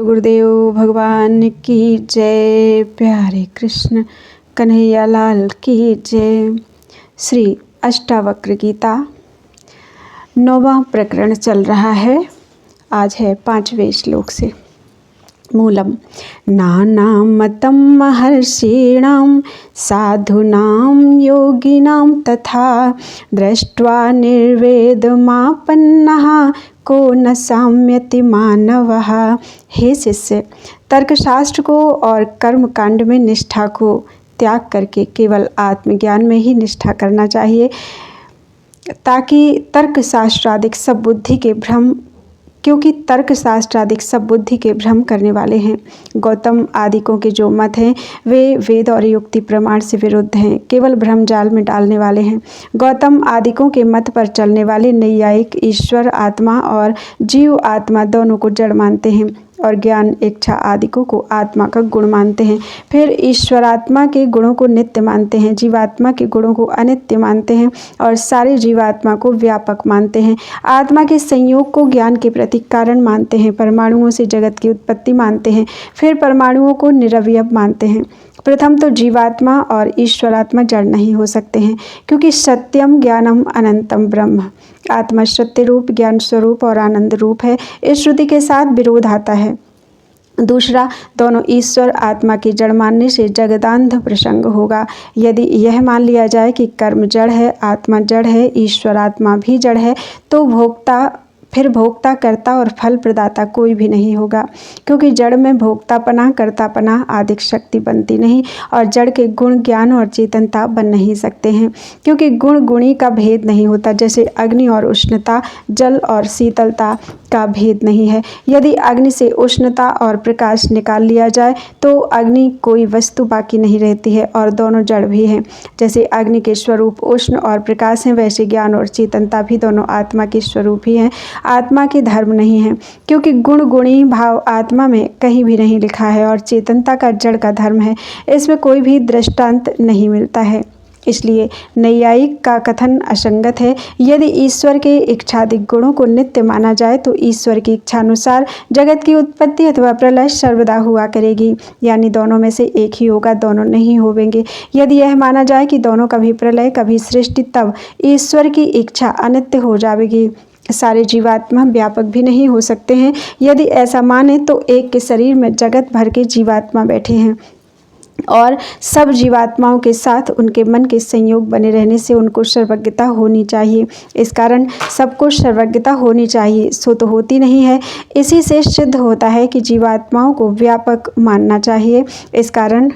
गुरुदेव भगवान की जय। प्यारे कृष्ण कन्हैया लाल की जय। श्री अष्टावक्र गीता 9वां प्रकरण चल रहा है। आज है 5वें श्लोक से। मूलम नानां मतं महर्षीणां साधूनां योगिनां तथा दृष्ट्वा निर्वेदमापन्नः को न साम्यति मानवः। हे शिष्य, तर्कशास्त्र को और कर्म कांड में निष्ठा को त्याग करके केवल आत्मज्ञान में ही निष्ठा करना चाहिए, ताकि तर्कशास्त्रादिक सब बुद्धि के भ्रम क्योंकि तर्कशास्त्रादिक सब बुद्धि के भ्रम करने वाले हैं। गौतम आदिकों के जो मत हैं वे वेद और युक्ति प्रमाण से विरुद्ध हैं, केवल भ्रम जाल में डालने वाले हैं। गौतम आदिकों के मत पर चलने वाले नैयायिक ईश्वर आत्मा और जीव आत्मा दोनों को जड़ मानते हैं और ज्ञान इच्छा आदिकों को आत्मा का गुण मानते हैं। फिर ईश्वरात्मा के गुणों को नित्य मानते हैं, जीवात्मा के गुणों को अनित्य मानते हैं और सारे जीवात्मा को व्यापक मानते हैं। आत्मा के संयोग को ज्ञान के प्रति कारण मानते हैं, परमाणुओं से जगत की उत्पत्ति मानते हैं, फिर परमाणुओं को निरवयव मानते हैं। प्रथम तो जीवात्मा और ईश्वरात्मा जड़ नहीं हो सकते हैं, क्योंकि सत्यम ज्ञानम अनंतम ब्रह्म। आत्मा सत्य रूप, ज्ञान स्वरूप और आनंद रूप है। इस श्रुति के साथ विरोध आता है। दूसरा, दोनों ईश्वर आत्मा की जड़ मानने से जगदांध प्रसंग होगा। यदि यह मान लिया जाए कि कर्म जड़ है, आत्मा जड़ है, ईश्वर आत्मा भी जड़ है, तो भोक्ता कर्ता और फल प्रदाता कोई भी नहीं होगा, क्योंकि जड़ में भोक्तापना कर्तापना आदि शक्ति बनती नहीं और जड़ के गुण ज्ञान और चेतनता बन नहीं सकते हैं, क्योंकि गुण गुणी का भेद नहीं होता। जैसे अग्नि और उष्णता, जल और शीतलता का भेद नहीं है। यदि अग्नि से उष्णता और प्रकाश निकाल लिया जाए तो अग्नि कोई वस्तु बाकी नहीं रहती है और दोनों जड़ भी हैं। जैसे अग्नि के स्वरूप उष्ण और प्रकाश हैं, वैसे ज्ञान और चेतनता भी दोनों आत्मा के स्वरूप ही हैं, आत्मा के धर्म नहीं है, क्योंकि गुण गुणी भाव आत्मा में कहीं भी नहीं लिखा है और चेतनता का जड़ का धर्म है। इसमें कोई भी दृष्टांत नहीं मिलता है, इसलिए नैयायिक का कथन असंगत है। यदि ईश्वर के इच्छादिक गुणों को नित्य माना जाए तो ईश्वर की इच्छानुसार जगत की उत्पत्ति अथवा प्रलय सर्वदा हुआ करेगी, यानी दोनों में से एक ही होगा, दोनों नहीं होवेंगे। यदि यह माना जाए कि दोनों कभी प्रलय कभी सृष्टि, तब ईश्वर की इच्छा अनित्य हो जाएगी। सारे जीवात्मा व्यापक भी नहीं हो सकते हैं। यदि ऐसा माने तो एक के शरीर में जगत भर के जीवात्मा बैठे हैं और सब जीवात्माओं के साथ उनके मन के संयोग बने रहने से उनको सर्वज्ञता होनी चाहिए। इस कारण सबको सर्वज्ञता होनी चाहिए, सो तो होती नहीं है। इसी से सिद्ध होता है कि जीवात्माओं को व्यापक मानना चाहिए। इस कारण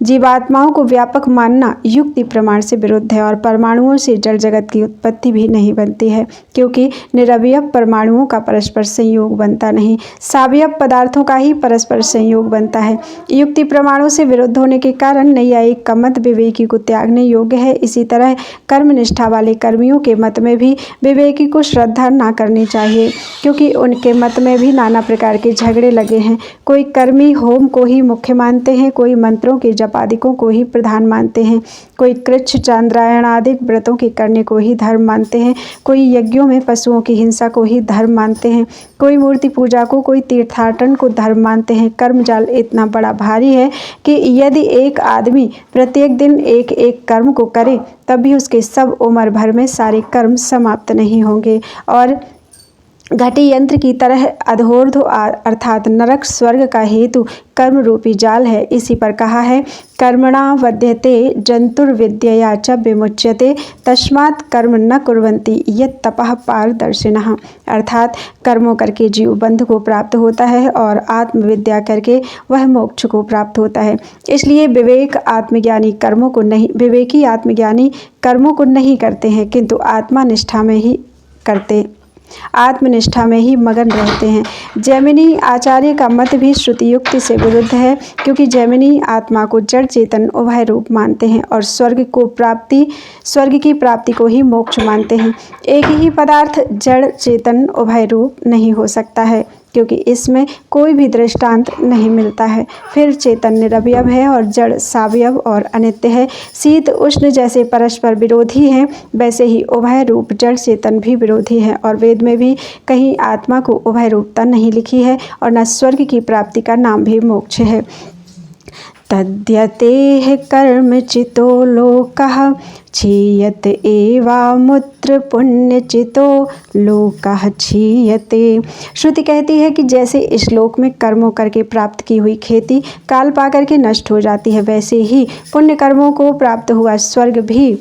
जीवात्माओं को व्यापक मानना युक्ति प्रमाण से विरुद्ध है और परमाणुओं से जड़ जगत की उत्पत्ति भी नहीं बनती है, क्योंकि निरवयव परमाणुओं का परस्पर संयोग बनता नहीं, सावयव पदार्थों का ही परस्पर संयोग बनता है। युक्ति प्रमाणों से विरुद्ध होने के कारण नैयायिक का मत विवेकी को त्यागने योग्य है। इसी तरह कर्मनिष्ठा वाले कर्मियों के मत में भी विवेकी को श्रद्धा ना करनी चाहिए, क्योंकि उनके मत में भी नाना प्रकार के झगड़े लगे हैं। कोई कर्मी होम को ही मुख्य मानते हैं, कोई मंत्रों के जपादिकों को ही प्रधान मानते हैं, कोई कृच्छ चांद्रायण आदि व्रतों के करने को ही धर्म मानते हैं, कोई यज्ञों में पशुओं की हिंसा को ही धर्म मानते हैं, कोई मूर्ति पूजा को, कोई तीर्थाटन को धर्म मानते हैं। कर्मजाल इतना बड़ा भारी है कि यदि एक आदमी प्रत्येक दिन एक एक कर्म को करे तब भी उसके सब उम्र भर में सारे कर्म समाप्त नहीं होंगे और घटी यंत्र की तरह अधोर्ध अर्थात नरक स्वर्ग का हेतु कर्म रूपी जाल है। इसी पर कहा है, कर्मणा वध्यते जंतुर्विद्यया च विमुच्यते तस्मात् कर्म न कुर्वन्ति यत् तपः पारदर्शिनः। अर्थात कर्मों करके जीव बंध को प्राप्त होता है और आत्मविद्या करके वह मोक्ष को प्राप्त होता है। इसलिए विवेकी आत्मज्ञानी कर्मों को नहीं करते हैं, किंतु आत्मनिष्ठा में ही मगन रहते हैं। जैमिनी आचार्य का मत भी श्रुति युक्ति से विरुद्ध है, क्योंकि जैमिनी आत्मा को जड़ चेतन उभय रूप मानते हैं और स्वर्ग की प्राप्ति को ही मोक्ष मानते हैं। एक ही पदार्थ जड़ चेतन उभय रूप नहीं हो सकता है। क्योंकि इसमें कोई भी दृष्टांत नहीं मिलता है। फिर चेतन निरवयव है और जड़ सावयव और अनित्य है। शीत उष्ण जैसे परस्पर विरोधी हैं, वैसे ही उभय रूप जड़ चेतन भी विरोधी है। और वेद में भी कहीं आत्मा को उभय रूपता नहीं लिखी है और न स्वर्ग की प्राप्ति का नाम भी मोक्ष है। तद्यतेह कर्मचितो लोकः क्षीयत एवामुत्र पुण्यचितो लोकः क्षीयते। श्रुति कहती है कि जैसे इस लोक में कर्मों करके प्राप्त की हुई खेती काल पाकर के नष्ट हो जाती है, वैसे ही पुण्य कर्मों को प्राप्त हुआ स्वर्ग भी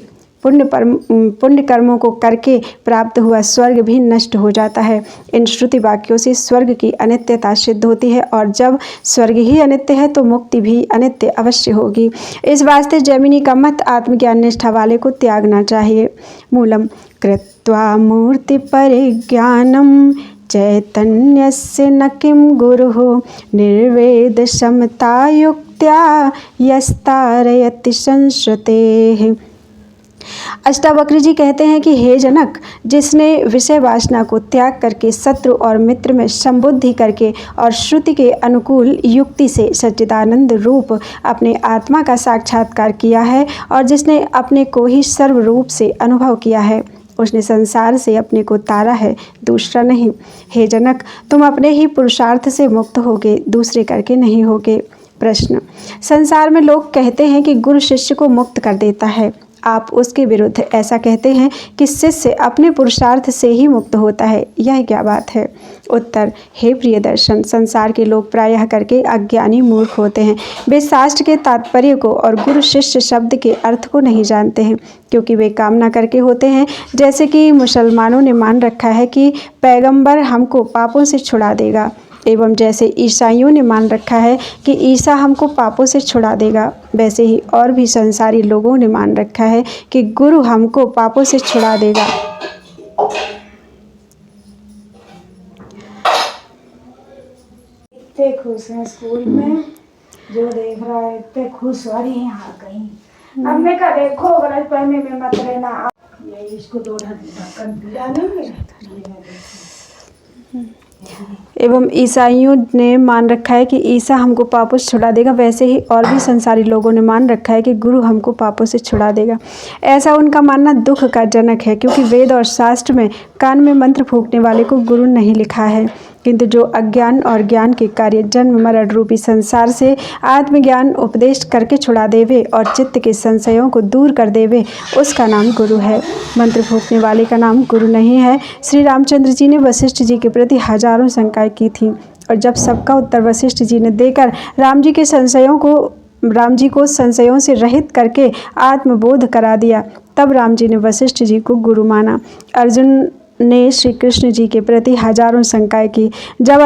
पुण्य कर्मों को करके प्राप्त हुआ स्वर्ग भी नष्ट हो जाता है। इन श्रुति वाक्यों से स्वर्ग की अनित्यता सिद्ध होती है और जब स्वर्ग ही अनित्य है तो मुक्ति भी अनित्य अवश्य होगी। इस वास्ते जैमिनी का मत आत्मज्ञान निष्ठा वाले को त्यागना चाहिए। मूलम कृत्वा मूर्ति परिज्ञानम चैतन्यस्य न किं गुरुः निर्वेद समतायुक्त्या यस्तारयति संश्रुतेः। अष्टावक्र जी कहते हैं कि हे जनक, जिसने विषय वासना को त्याग करके शत्रु और मित्र में संबुद्धि करके और श्रुति के अनुकूल युक्ति से सच्चिदानंद रूप अपने आत्मा का साक्षात्कार किया है और जिसने अपने को ही सर्व रूप से अनुभव किया है, उसने संसार से अपने को तारा है, दूसरा नहीं। हे जनक, तुम अपने ही पुरुषार्थ से मुक्त होगे, दूसरे करके नहीं होगे। प्रश्न: संसार में लोग कहते हैं कि गुरु शिष्य को मुक्त कर देता है, आप उसके विरुद्ध ऐसा कहते हैं कि शिष्य अपने पुरुषार्थ से ही मुक्त होता है, यह क्या बात है? उत्तर: हे प्रियदर्शन, संसार के लोग प्रायः करके अज्ञानी मूर्ख होते हैं। वे शास्त्र के तात्पर्य को और गुरु शिष्य शब्द के अर्थ को नहीं जानते हैं, क्योंकि वे कामना करके होते हैं। जैसे कि मुसलमानों ने मान रखा है कि पैगंबर हमको पापों से छुड़ा देगा, एवं जैसे ईसाइयों ने मान रखा है कि ईसा हमको पापों से छुड़ा देगा, वैसे ही और भी संसारी लोगों ने मान रखा है कि गुरु हमको पापों से छुड़ा देगा। इतने खुश हैं स्कूल में, जो देख रहा है इतने खुश हो रही हैं। हाँ कहीं अब मैं कहा देखो गलत फहमी में मत रहना, ये इसको दो ढक्कन पीड़ा नहीं एवं ईसाइयों ने मान रखा है कि ईसा हमको पापों से छुड़ा देगा, वैसे ही और भी संसारी लोगों ने मान रखा है कि गुरु हमको पापों से छुड़ा देगा। ऐसा उनका मानना दुख का जनक है, क्योंकि वेद और शास्त्र में कान में मंत्र फूंकने वाले को गुरु नहीं लिखा है, किंतु जो अज्ञान और ज्ञान के कार्य जन्म मरण रूपी संसार से आत्मज्ञान उपदेश करके छुड़ा देवे और चित्त के संशयों को दूर कर देवे, उसका नाम गुरु है। मंत्र फूंकने वाले का नाम गुरु नहीं है। श्री रामचंद्र जी ने वशिष्ठ जी के प्रति हजारों शंकाएं की थी, और जब सबका उत्तर वशिष्ठ जी ने देकर राम जी को संशयों से रहित करके आत्मबोध करा दिया, तब राम जी ने वशिष्ठ जी को गुरु माना। अर्जुन ने श्री कृष्ण जी के प्रति हजारों शंकाएं की। जब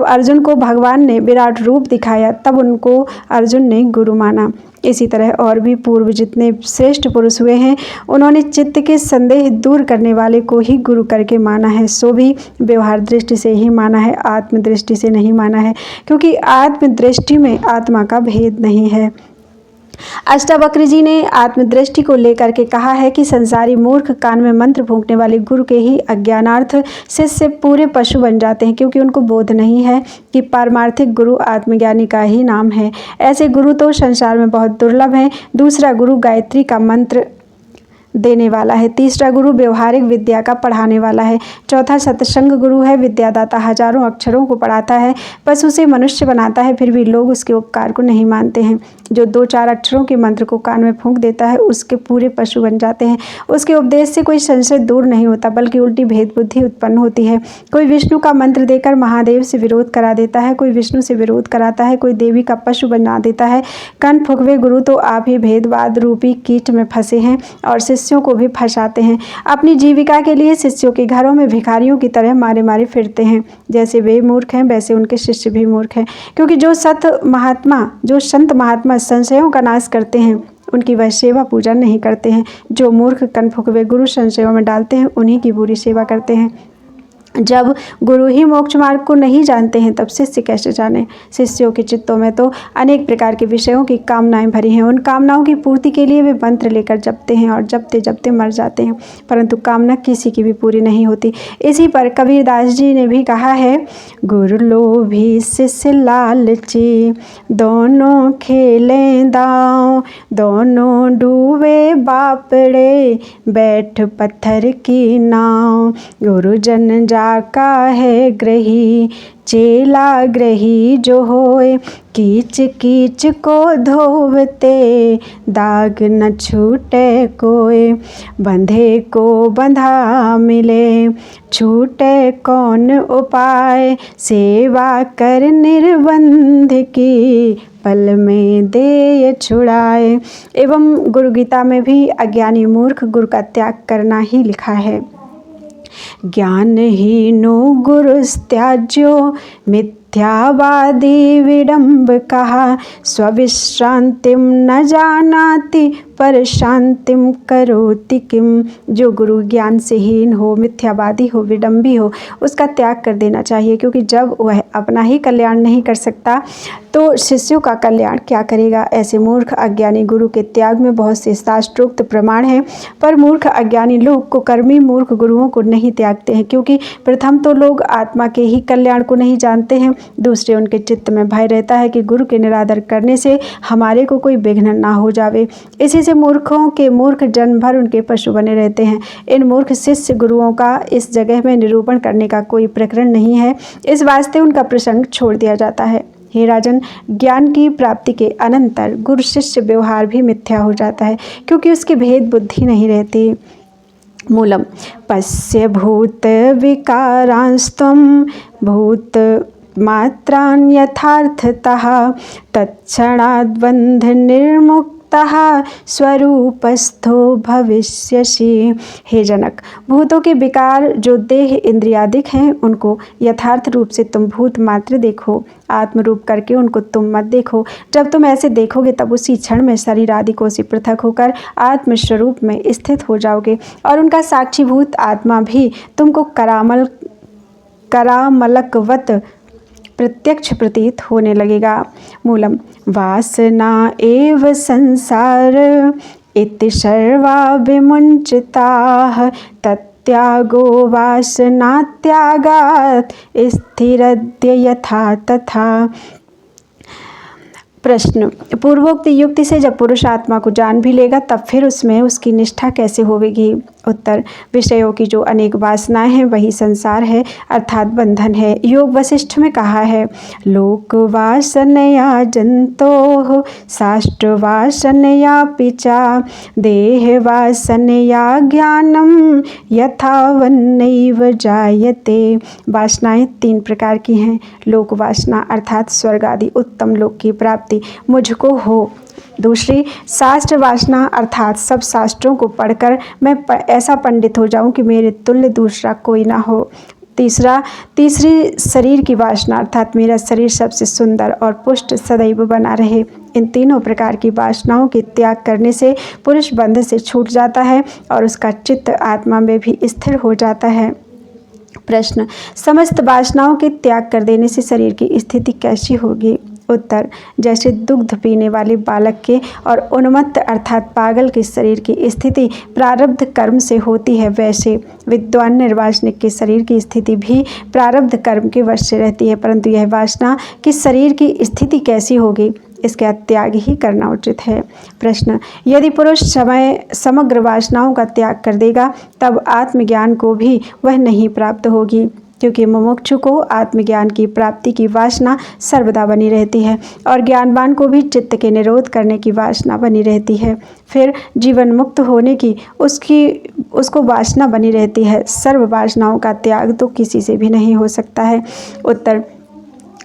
अर्जुन को भगवान ने विराट रूप दिखाया, तब उनको अर्जुन ने गुरु माना। इसी तरह और भी पूर्व जितने श्रेष्ठ पुरुष हुए हैं, उन्होंने चित्त के संदेह दूर करने वाले को ही गुरु करके माना है, सो भी व्यवहार दृष्टि से ही माना है, आत्म दृष्टि से नहीं माना है, क्योंकि आत्म दृष्टि में आत्मा का भेद नहीं है। अष्टावक्र जी ने आत्मदृष्टि को लेकर के कहा है कि संसारी मूर्ख कान में मंत्र फूंकने वाले गुरु के ही अज्ञानार्थ शिष्य पूरे पशु बन जाते हैं, क्योंकि उनको बोध नहीं है कि पारमार्थिक गुरु आत्मज्ञानी का ही नाम है। ऐसे गुरु तो संसार में बहुत दुर्लभ हैं। दूसरा गुरु गायत्री का मंत्र देने वाला है, तीसरा गुरु व्यवहारिक विद्या का पढ़ाने वाला है, चौथा सत्संग गुरु है, विद्यादाता हजारों अक्षरों को पढ़ाता है, पशु से मनुष्य बनाता है, फिर भी लोग उसके उपकार को नहीं मानते हैं। जो 2-4 अक्षरों के मंत्र को कान में फूंक देता है, उसके पूरे पशु बन जाते हैं। उसके उपदेश से कोई संशय दूर नहीं होता, बल्कि उल्टी भेद बुद्धि उत्पन्न होती है। कोई विष्णु का मंत्र देकर महादेव से विरोध करा देता है, कोई विष्णु से विरोध कराता है, कोई देवी का पशु बना देता है। कान फूंकवे गुरु तो आप ही भेदवाद रूपी कीट में फंसे हैं और शिष्यों को भी फंसाते हैं। अपनी जीविका के लिए शिष्यों के घरों में भिखारियों की तरह मारे मारे फिरते हैं। जैसे वे मूर्ख हैं, वैसे उनके शिष्य भी मूर्ख हैं, क्योंकि जो संत महात्मा संशयों का नाश करते हैं, उनकी वह सेवा पूजा नहीं करते हैं। जो मूर्ख कन फूंकवे गुरु संशयों में डालते हैं, उन्हीं की बुरी सेवा करते हैं। जब गुरु ही मोक्ष मार्ग को नहीं जानते हैं तब शिष्य कैसे जाने। शिष्यों के चित्तों में तो अनेक प्रकार के विषयों की कामनाएं भरी हैं। उन कामनाओं की पूर्ति के लिए वे मंत्र लेकर जपते हैं और जपते जपते मर जाते हैं, परंतु कामना किसी की भी पूरी नहीं होती। इसी पर कबीरदास जी ने भी कहा है, गुरु लोभी शिष्य लालची, दोनों खेलें दांव, दोनों डूबे बापड़े, बैठ पत्थर की नाव। गुरुजन का है ग्रही, चेला ग्रही जो होए, कीच कीच को धोवते, दाग न छूटे कोय। बंधे को बंधा मिले, छूटे कौन उपाय, सेवा कर निर्बंध की, पल में देय छुड़ाए। एवं गुरु गीता में भी अज्ञानी मूर्ख गुरु का त्याग करना ही लिखा है। ज्ञानहीनो गुरुस्त्याज्यो, मिथ्यावादी विडम्ब कहा, स्विश्रांतिम न जानाति, पर शांतिम करोति किम। जो गुरु ज्ञान से हीन हो, मिथ्यावादी हो, विडम्बी हो, उसका त्याग कर देना चाहिए, क्योंकि जब वह अपना ही कल्याण नहीं कर सकता तो शिष्यों का कल्याण क्या करेगा। ऐसे मूर्ख अज्ञानी गुरु के त्याग में बहुत से शास्त्रोक्त प्रमाण हैं, पर मूर्ख अज्ञानी लोग कुकर्मी मूर्ख गुरुओं को नहीं त्यागते हैं, क्योंकि प्रथम तो लोग आत्मा के ही कल्याण को नहीं जानते हैं, दूसरे उनके चित्त में भय रहता है कि गुरु के निरादर करने से हमारे को कोई विघ्न ना हो जावे। इसी से मूर्खों के मूर्ख जन्म भर उनके पशु बने रहते हैं। इन मूर्ख शिष्य गुरुओं का इस जगह में निरूपण करने का कोई प्रकरण नहीं है, इस वास्ते उनका प्रसंग छोड़ दिया जाता है। हे राजन, ज्ञान की प्राप्ति के अनंतर गुरु शिष्य व्यवहार भी मिथ्या हो जाता है, क्योंकि उसकी भेद बुद्धि नहीं रहती। मूलम पश्य भूत विकारांस्तम, भूत मात्रान् यथार्थतः, तत्क्षणाद् बंध निर्मुक्तः, स्वरूपस्थो भविष्यसि। हे जनक, भूतों के विकार जो देह इंद्रियादिक हैं उनको यथार्थ रूप से तुम भूत मात्र देखो, आत्मरूप करके उनको तुम मत देखो। जब तुम ऐसे देखोगे तब उसी क्षण में शरीर आदिकों से पृथक होकर आत्मस्वरूप में स्थित हो जाओगे, और उनका साक्षीभूत आत्मा भी तुमको करामलकवत प्रत्यक्ष प्रतीत होने लगेगा। मूलम वासना एव संसार, इति सर्वा विमुञ्चिताः, तत्त्यागो वासना त्यागात्, स्थिरद्य यथा तथा। प्रश्न, पूर्वोक्त युक्ति से जब पुरुष आत्मा को जान भी लेगा तब फिर उसमें उसकी निष्ठा कैसे होगी। उत्तर, विषयों की जो अनेक वासनाएं हैं वही संसार है, अर्थात बंधन है। योग वशिष्ठ में कहा है, लोक वासनया जंतोः, शास्त्र वासनया पिचा, देह वासनया ज्ञानम, यथा वन्नैव जायते। वासनाएं तीन प्रकार की हैं। लोक वासना अर्थात स्वर्ग आदि उत्तम लोक की प्राप्ति मुझको हो। दूसरी शास्त्र वासना अर्थात सब शास्त्रों को पढ़कर मैं ऐसा पंडित हो जाऊं कि मेरे तुल्य दूसरा कोई ना हो। तीसरी शरीर की वासना अर्थात मेरा शरीर सबसे सुंदर और पुष्ट सदैव बना रहे। इन तीनों प्रकार की वासनाओं के त्याग करने से पुरुष बंध से छूट जाता है और उसका चित्त आत्मा में भी स्थिर हो जाता है। प्रश्न, समस्त वासनाओं के त्याग कर देने से शरीर की स्थिति कैसी होगी। उत्तर, जैसे दुग्ध पीने वाले बालक के और उन्मत्त अर्थात पागल के शरीर की स्थिति प्रारब्ध कर्म से होती है, वैसे विद्वान निर्वासनिक के शरीर की स्थिति भी प्रारब्ध कर्म के वश से रहती है। परंतु यह वासना कि शरीर की स्थिति कैसी होगी, इसका त्याग ही करना उचित है। प्रश्न, यदि पुरुष समग्र वासनाओं का त्याग कर देगा तब आत्मज्ञान को भी वह नहीं प्राप्त होगी, क्योंकि मुमुक्षु को आत्मज्ञान की प्राप्ति की वासना सर्वदा बनी रहती है और ज्ञानवान को भी चित्त के निरोध करने की वासना बनी रहती है। फिर जीवन मुक्त होने की उसको वासना बनी रहती है। सर्व वासनाओं का त्याग तो किसी से भी नहीं हो सकता है। उत्तर,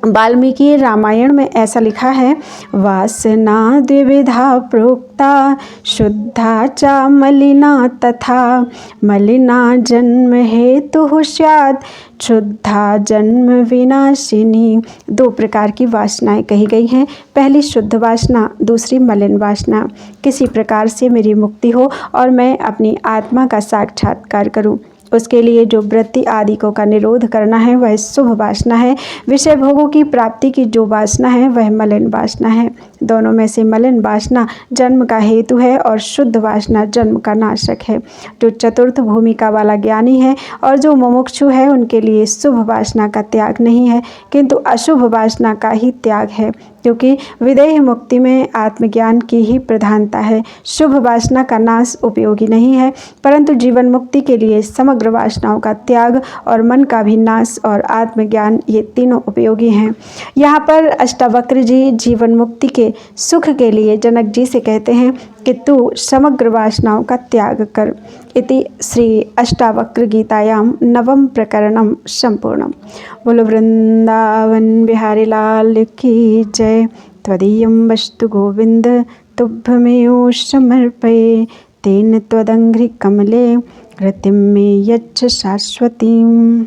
वाल्मीकि रामायण में ऐसा लिखा है, वासना द्विविधा प्रोक्ता, शुद्धा च मलिना तथा, मलिना जन्म हेतु स्यात्, शुद्धा जन्म विनाशिनी। दो प्रकार की वासनाएं कही गई हैं। पहली शुद्ध वासना, दूसरी मलिन वासना। किसी प्रकार से मेरी मुक्ति हो और मैं अपनी आत्मा का साक्षात्कार करूं। उसके लिए जो वृत्ति आदिकों का निरोध करना है वह शुभ वासना है। विषय भोगों की प्राप्ति की जो वासना है वह मलिन वासना है। दोनों में से मलिन वासना जन्म का हेतु है और शुद्ध वासना जन्म का नाशक है। जो चतुर्थ भूमिका वाला ज्ञानी है और जो मुमुक्षु है उनके लिए शुभ वासना का त्याग नहीं है किंतु अशुभ वासना का ही त्याग है, क्योंकि विदेह मुक्ति में आत्मज्ञान की ही प्रधानता है। शुभ वासना का नाश उपयोगी नहीं है, परंतु जीवन मुक्ति के लिए समग्र वासनाओं का त्याग और मन का भी नाश और आत्मज्ञान ये तीनों उपयोगी हैं। यहाँ पर अष्टावक्र जी जीवन मुक्ति के सुख के लिए जनक जी से कहते हैं कि तू समग्र वासनाओं का त्याग कर। इति श्री अष्टावक्र गीतायां नवम प्रकरणम संपूर्णम। बोलो वृंदावन बिहारी लाल की जय। त्वदीयं वस्तु गोविंद तुभ्यमेव समर्पये। तेन त्वदङ्घ्रि कमले रतिं मे यच्छ शाश्वतीम्।